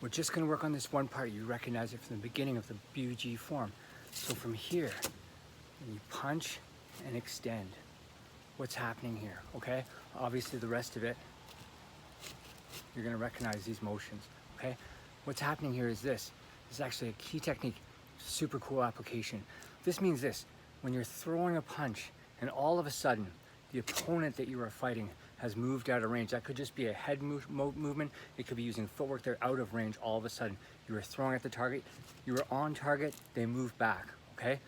We're just gonna work on this one part. You recognize it from the beginning of the BUG form. So from here, you punch and extend. What's happening here, okay? Obviously the rest of it, you're gonna recognize these motions, okay? What's happening here is this. This is actually a key technique, super cool application. This means this, when you're throwing a punch and all of a sudden, the opponent that you are fighting has moved out of range. That could just be a head movement. It could be using footwork. They're out of range all of a sudden. You were throwing at the target. You were on target. They move back, okay?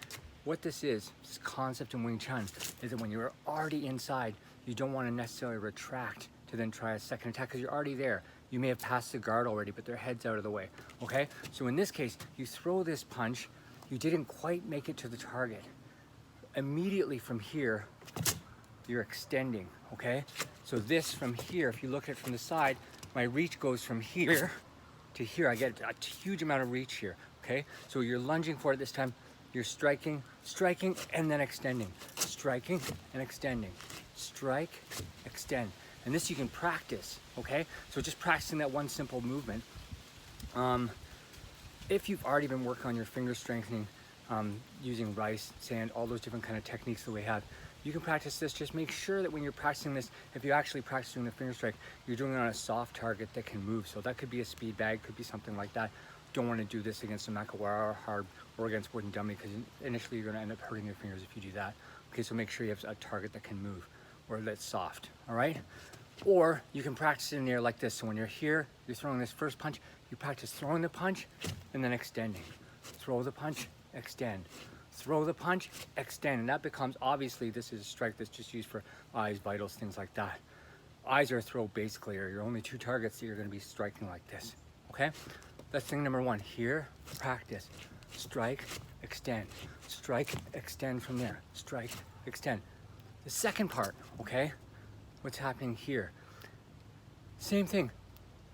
What this concept in Wing Chun, is that when you're already inside, you don't want to necessarily retract to then try a second attack because you're already there. You may have passed the guard already, but their head's out of the way, okay? So in this case, you throw this punch. You didn't quite make it to the target. Immediately from here, you're extending, okay? So this from here, if you look at it from the side, my reach goes from here to here. I get a huge amount of reach here, okay? So you're lunging for it this time. You're striking, and then extending. Striking and extending. Strike, extend. And this you can practice, okay? So just practicing that one simple movement. If you've already been working on your finger strengthening, using rice, sand, all those different kind of techniques that we have, you can practice this. Just make sure that when you're practicing this, if you actually practice doing the finger strike, you're doing it on a soft target that can move. So that could be a speed bag, could be something like that. Don't want to do this against a Makiwara or hard or against wooden dummy because initially you're going to end up hurting your fingers if you do that. Okay, so make sure you have a target that can move or that's soft, all right? Or you can practice in the air like this. So when you're here, you're throwing this first punch, you practice throwing the punch and then extending. Throw the punch, extend. Throw the punch, extend. And that becomes, obviously, this is a strike that's just used for eyes, vitals, things like that. Eyes are a throw basically, or your only two targets that you're gonna be striking like this, okay? That's thing number one. Here, practice. Strike, extend. Strike, extend from there. Strike, extend. The second part, okay? What's happening here? Same thing.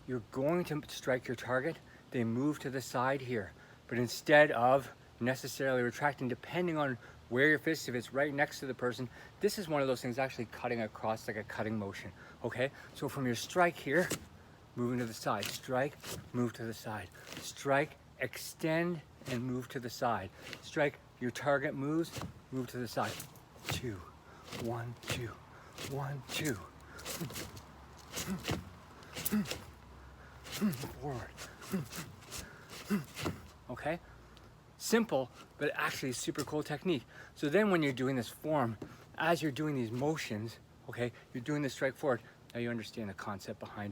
You're going to strike your target. They move to the side here. But instead of necessarily retracting, depending on where your fist, if it's right next to the person, this is one of those things actually cutting across like a cutting motion, okay? So from your strike here, moving to the side, strike, move to the side, strike, extend, and move to the side. Strike, your target moves, move to the side. 2, 1, 2, 1, 2. Forward. Okay? Simple, but actually super cool technique. So then when you're doing this form, as you're doing these motions, okay, you're doing the strike forward, now you understand the concept behind it.